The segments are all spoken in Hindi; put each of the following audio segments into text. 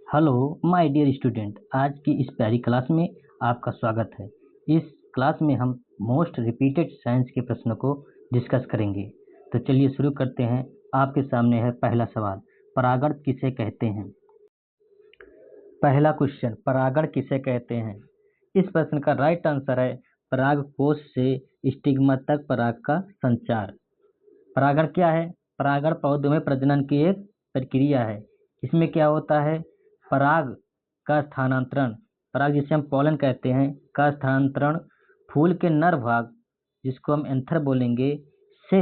हेलो माय डियर स्टूडेंट, आज की इस प्यारी क्लास में आपका स्वागत है। इस क्लास में हम मोस्ट रिपीटेड साइंस के प्रश्नों को डिस्कस करेंगे। तो चलिए शुरू करते हैं। आपके सामने है पहला सवाल, परागण किसे कहते हैं। पहला क्वेश्चन, परागण किसे कहते हैं। इस प्रश्न का राइट आंसर है पराग कोश से स्टिग्मा तक पराग का संचार। परागण क्या है? परागण पौधों में प्रजनन की एक प्रक्रिया है। इसमें क्या होता है, पराग का स्थानांतरण, पराग जिसे हम पॉलन कहते हैं, का स्थानांतरण फूल के नर भाग, जिसको हम एंथर बोलेंगे, से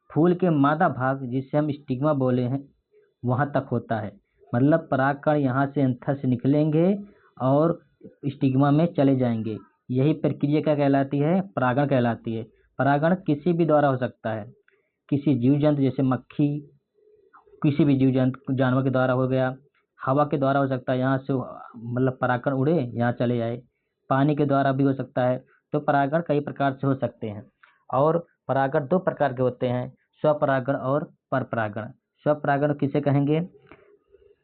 फूल के मादा भाग, जिसे हम स्टिग्मा बोले हैं, वहाँ तक होता है। मतलब परागकण यहाँ से एंथर से निकलेंगे और स्टिग्मा में चले जाएंगे। यही प्रक्रिया क्या कहलाती है? परागण कहलाती है। परागण किसी भी द्वारा हो सकता है, किसी जीव जंतु जैसे मक्खी, किसी भी जीव जंतु जानवर के द्वारा हो गया, हवा के द्वारा हो सकता है, यहाँ से मतलब परागण उड़े यहाँ चले जाए, पानी के द्वारा भी हो सकता है। तो परागण कई प्रकार से हो सकते हैं। और परागण दो प्रकार के होते हैं, स्वपरागण और परपरागण। स्वपरागण किसे कहेंगे?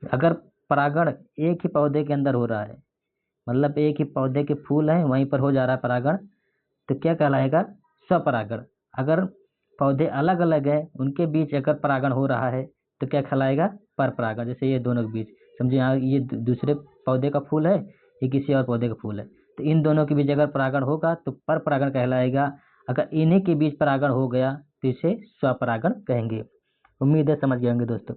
अगर परागण एक ही पौधे के अंदर हो रहा है, मतलब एक ही पौधे के फूल हैं वहीं पर हो जा रहा है परागण, तो क्या कहलाएगा? स्वपरागण। अगर पौधे अलग अलग है, उनके बीच अगर परागण हो रहा है तो क्या कहलाएगा? पर परागण। जैसे ये दोनों के बीच, समझिए यहाँ ये दूसरे पौधे का फूल है, ये किसी और पौधे का फूल है, तो इन दोनों के बीच अगर परागण होगा तो पर परागण कहलाएगा। अगर इन्हीं के बीच परागण हो गया तो इसे स्वपरागण कहेंगे। उम्मीद है समझ गए होंगे दोस्तों।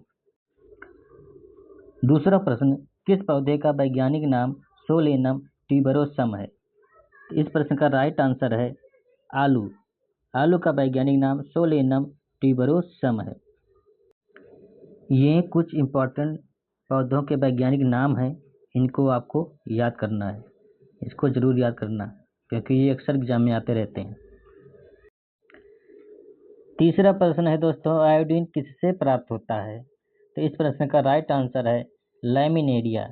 दूसरा प्रश्न, किस पौधे का वैज्ञानिक नाम सोलेनम ट्यूबरोसम है। इस प्रश्न का राइट आंसर है आलू। आलू का वैज्ञानिक नाम सोलेनम ट्यूबरोसम है। ये कुछ इम्पोर्टेंट पौधों के वैज्ञानिक नाम हैं, इनको आपको याद करना है, इसको जरूर याद करना, क्योंकि ये अक्सर एग्जाम में आते रहते हैं। तीसरा प्रश्न है दोस्तों, आयोडीन किससे प्राप्त होता है। तो इस प्रश्न का राइट आंसर है लैमिनेरिया।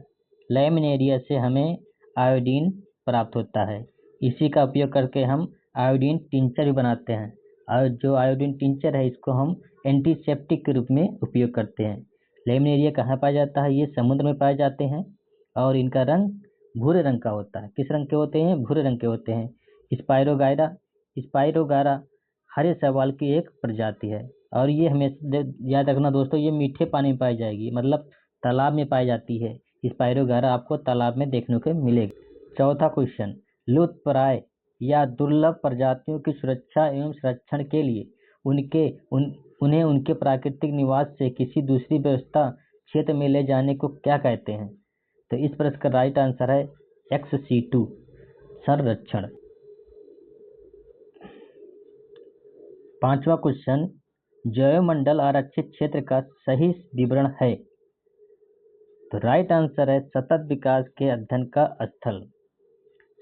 लैमिनेरिया से हमें आयोडीन प्राप्त होता है। इसी का उपयोग करके हम आयोडीन टिंचर भी बनाते हैं, और जो आयोडीन टिंचर है इसको हम एंटीसेप्टिक के रूप में उपयोग करते हैं। लैमिनेरिया कहाँ पाया जाता है? ये समुद्र में पाए जाते हैं, और इनका रंग भूरे रंग का होता है। किस रंग के होते हैं? भूरे रंग के होते हैं। स्पाइरोगाइरा, स्पाइरोगारा हरे शैवाल की एक प्रजाति है, और ये हमें याद रखना दोस्तों, ये मीठे पानी में पाई जाएगी, मतलब तालाब में पाई जाती है। स्पाइरोगारा आपको तालाब में देखने को मिलेगी। चौथा क्वेश्चन, लुप्तप्राय या दुर्लभ प्रजातियों की सुरक्षा एवं संरक्षण के लिए उन्हें उनके प्राकृतिक निवास से किसी दूसरी व्यवस्था क्षेत्र में ले जाने को क्या कहते हैं। तो इस प्रश्न का राइट आंसर है XC2, संरक्षण। पांचवा क्वेश्चन, जैवमंडल आरक्षित क्षेत्र का सही विवरण है। तो राइट आंसर है सतत विकास के अध्ययन का स्थल।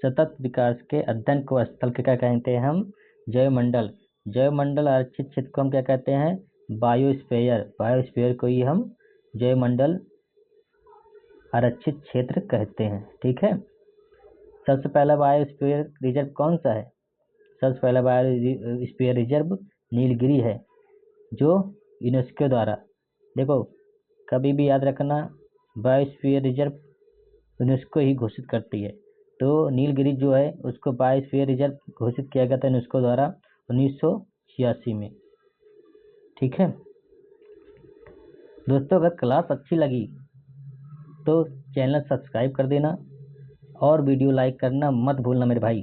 सतत विकास के अध्ययन को स्थल के क्या कहते हैं हम? जैवमंडल। जैवमंडल आरक्षित क्षेत्र को हम क्या कहते हैं? बायोस्फीयर। बायोस्फीयर को ही हम जैवमंडल आरक्षित क्षेत्र कहते हैं। ठीक है। सबसे पहला बायोस्फीयर रिजर्व कौन सा है? सबसे पहला बायोस्फीयर रिजर्व नीलगिरी है, जो यूनेस्को द्वारा, देखो कभी भी याद रखना, बायोस्फीयर रिजर्व यूनेस्को ही घोषित करती है। तो नीलगिरी जो है उसको बायोस्फीयर रिजर्व घोषित किया गया था यूनेस्को द्वारा 1986 में। ठीक है दोस्तों, अगर क्लास अच्छी लगी तो चैनल सब्सक्राइब कर देना, और वीडियो लाइक करना मत भूलना मेरे भाई।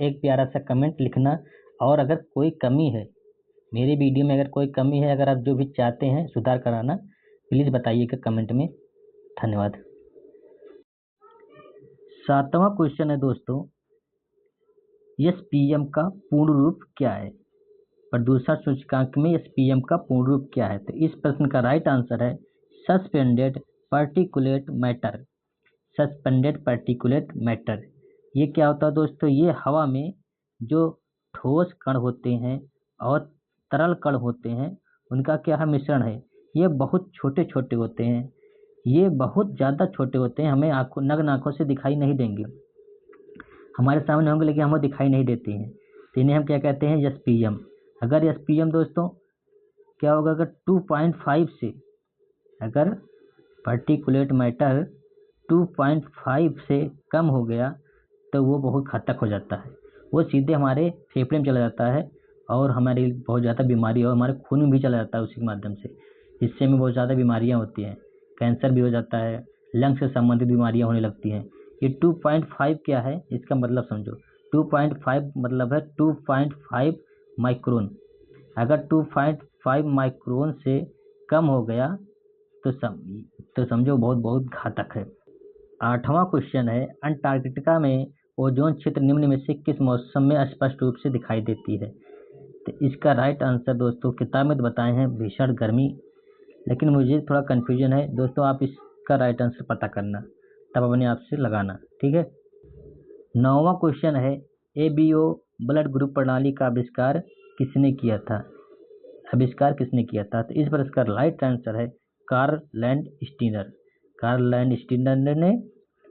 एक प्यारा सा कमेंट लिखना, और अगर कोई कमी है मेरी वीडियो में, अगर कोई कमी है, अगर आप जो भी चाहते हैं सुधार कराना, प्लीज़ बताइएगा कमेंट में। धन्यवाद। सातवां क्वेश्चन है दोस्तों, SPM का पूर्ण रूप क्या है। प्रदूषण सूचकांक में SPM का पूर्ण रूप क्या है। तो इस प्रश्न का राइट आंसर है suspended particulate matter. Suspended particulate matter, ये क्या होता है दोस्तों? ये हवा में जो ठोस कण होते हैं और तरल कण होते हैं, उनका क्या है? मिश्रण है। ये बहुत छोटे छोटे होते हैं, ये बहुत ज़्यादा छोटे होते हैं, हमें नग्न आँखों से दिखाई नहीं देंगे, हमारे सामने होंगे लेकिन हमें दिखाई नहीं देते हैं। तो इन्हें हम क्या कहते हैं? SPM। अगर SPM दोस्तों क्या होगा, अगर 2.5 से, अगर पार्टिकुलेट मैटर 2.5 से कम हो गया तो वो बहुत घातक हो जाता है। वो सीधे हमारे फेफड़े में चला जाता है और हमारी बहुत ज़्यादा बीमारी और हमारे खून में भी चला जाता है उसी के माध्यम से, जिससे हमें बहुत ज़्यादा बीमारियाँ होती हैं, कैंसर भी हो जाता है, लंग्स से संबंधित बीमारियाँ होने लगती हैं। ये 2.5 क्या है इसका मतलब समझो। 2.5 मतलब है 2.5 माइक्रोन। अगर 2.5 माइक्रोन से कम हो गया तो समझो बहुत बहुत घातक है। 8वां क्वेश्चन है, अंटार्कटिका में ओजोन क्षेत्र निम्न में से किस मौसम में स्पष्ट रूप से दिखाई देती है? तो इसका राइट आंसर दोस्तों किताब में बताए हैं भीषण गर्मी, लेकिन मुझे थोड़ा कन्फ्यूजन है दोस्तों, आप इसका राइट आंसर पता करना तब अपने आप से लगाना, ठीक है। 9वां क्वेश्चन है, एबीओ ब्लड ग्रुप प्रणाली का आविष्कार किसने किया था? तो इस पर इसका राइट आंसर है कार्ल लैंडस्टीनर। कार्ल लैंडस्टीनर ने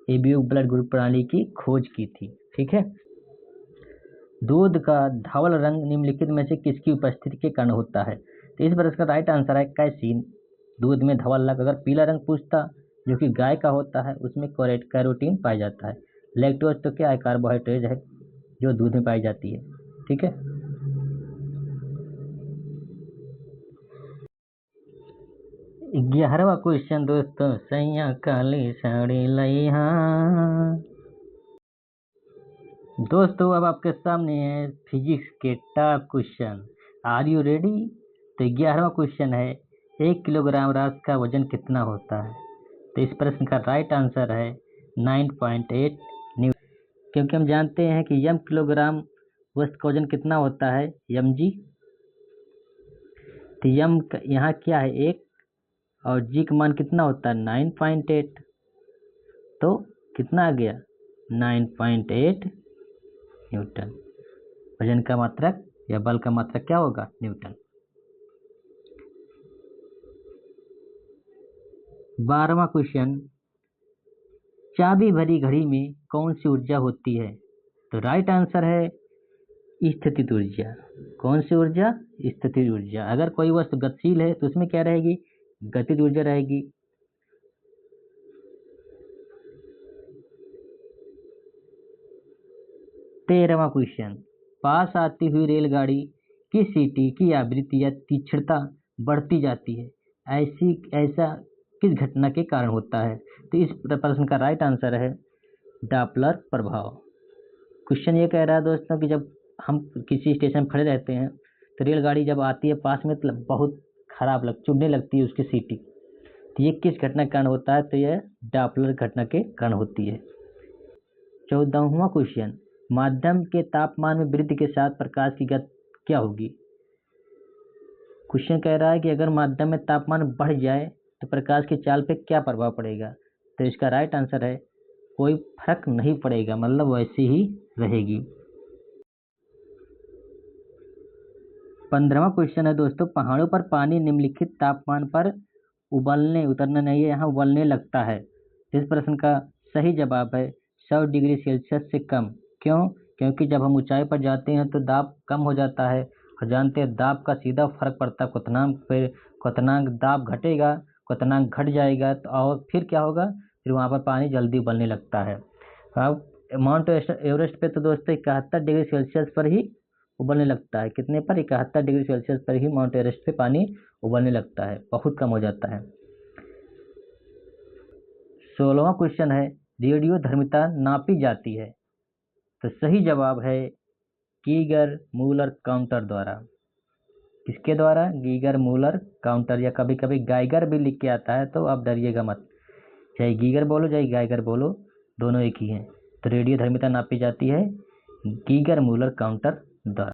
एबीओ ब्लड ग्रुप प्रणाली की खोज की थी, ठीक है। दूध का धवल रंग निम्नलिखित में से किसकी उपस्थिति के कारण होता है? तो इस पर इसका राइट आंसर है कैसीन। दूध में धवल रंग, अगर पीला रंग पूछता जो कि गाय का होता है, उसमें कैरोटीन पाया जाता है। लैक्टोज तो क्या है, कार्बोहाइड्रेट है जो दूध में पाई जाती है, ठीक है। 11वां क्वेश्चन दोस्तों, सैया काली साड़ी लइहा। दोस्तों अब आपके सामने है फिजिक्स के top question, are you ready? तो 11वां क्वेश्चन है, 1 किलोग्राम राशि का वजन कितना होता है? तो इस प्रश्न का राइट आंसर है 9.8 न्यूटन, क्योंकि हम जानते हैं कि यम किलोग्राम वस्तु का वजन कितना होता है, यम जी। तो यम यहाँ क्या है 1 और जी का मान कितना होता है 9.8, तो कितना आ गया 9.8 न्यूटन। वजन का मात्रक या बल का मात्रक क्या होगा, न्यूटन। 12वां क्वेश्चन, चाबी भरी घड़ी में कौन सी ऊर्जा होती है? तो राइट आंसर है स्थितिज ऊर्जा। कौन सी ऊर्जा, स्थितिज ऊर्जा। अगर कोई वस्तु गतिशील है तो उसमें क्या रहेगी, गतिज ऊर्जा रहेगी। 13वां क्वेश्चन, पास आती हुई रेलगाड़ी की सीटी की आवृत्ति या तीक्ष्णता बढ़ती जाती है, ऐसा किस घटना के कारण होता है? तो इस प्रश्न का राइट आंसर है डॉपलर प्रभाव। क्वेश्चन ये कह रहा है दोस्तों कि जब हम किसी स्टेशन खड़े रहते हैं तो रेलगाड़ी जब आती है पास में तो बहुत खराब चुभने लगती है उसकी सीटी, तो ये किस घटना के कारण होता है? तो यह डॉपलर घटना के कारण होती है। 14वां क्वेश्चन, माध्यम के तापमान में वृद्धि के साथ प्रकाश की गति क्या होगी? क्वेश्चन कह रहा है कि अगर माध्यम में तापमान बढ़ जाए तो प्रकाश की चाल पे क्या प्रभाव पड़ेगा? तो इसका राइट आंसर है कोई फर्क नहीं पड़ेगा, मतलब वैसी ही रहेगी। 15वां क्वेश्चन है दोस्तों, पहाड़ों पर पानी निम्नलिखित तापमान पर उतरना नहीं है, यहाँ उबलने लगता है। इस प्रश्न का सही जवाब है 100 डिग्री सेल्सियस से कम। क्यों? क्योंकि जब हम ऊंचाई पर जाते हैं तो दाब कम हो जाता है, और जानते हैं दाब का सीधा फर्क पड़ता है क्वथनांक पे। क्वथनांक दाब घटेगा, क्वथनांक घट जाएगा तो और फिर क्या होगा, फिर वहाँ पर पानी जल्दी उबलने लगता है। अब माउंट एवरेस्ट पे तो दोस्तों 71 डिग्री सेल्सियस पर ही उबलने लगता है। कितने पर, 71 डिग्री सेल्सियस पर ही माउंट एवरेस्ट पे पानी उबलने लगता है, बहुत कम हो जाता है। 16वां क्वेश्चन है, रेडियो धर्मिता नापी जाती है? तो सही जवाब है गीगर मूलर काउंटर द्वारा। किसके द्वारा, गीगर मूलर काउंटर, या कभी कभी गाइगर भी लिख के आता है, तो आप डरिएगा मत, चाहे गीगर बोलो चाहे गाइगर बोलो, दोनों एक ही हैं। तो रेडियो धर्मिता नापी जाती है गीगर मूलर काउंटर द्वारा।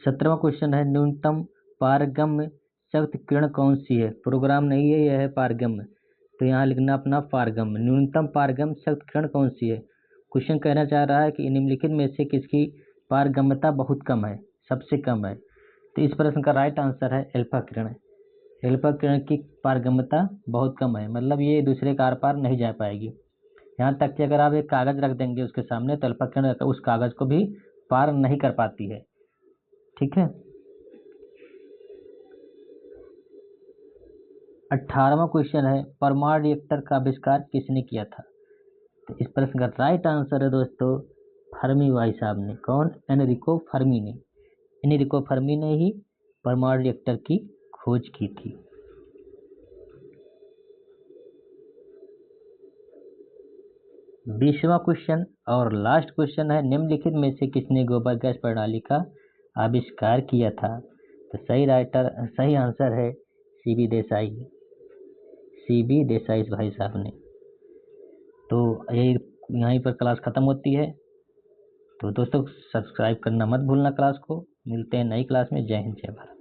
17वां क्वेश्चन है, न्यूनतम पारगम्य शक्ति किरण कौन सी है? प्रोग्राम नहीं है, यह है पारगम्य, तो यहाँ लिखना अपना पारगम्य। न्यूनतम पारगम्य शक्ति किरण कौन सी है? क्वेश्चन कहना चाह रहा है कि निम्नलिखित में से किसकी पारगम्यता बहुत कम है, सबसे कम है? तो इस प्रश्न का राइट आंसर है अल्फा किरण। अल्फा किरण की पारगम्यता बहुत कम है, मतलब ये दूसरे के आर पार नहीं जा पाएगी। यहाँ तक कि अगर आप एक कागज रख देंगे उसके सामने तो अल्फा किरण उस कागज को भी पार नहीं कर पाती है, ठीक है। 18वां क्वेश्चन है, परमाणु रिएक्टर का आविष्कार किसने किया था? तो इस प्रश्न का राइट आंसर है दोस्तों फर्मी भाई साहब ने। कौन? एनरिको फर्मी ने। एनरिको फर्मी ने ही परमाणु रिएक्टर की खोज की थी। 20वां क्वेश्चन और लास्ट क्वेश्चन है, निम्नलिखित में से किसने गोबर गैस प्रणाली का आविष्कार किया था? तो सही आंसर है सीबी देसाई। सीबी देसाई भाई साहब ने। तो ये यहीं पर क्लास ख़त्म होती है। तो दोस्तों सब्सक्राइब करना मत भूलना क्लास को। मिलते हैं नई क्लास में। जय हिंद जय भारत।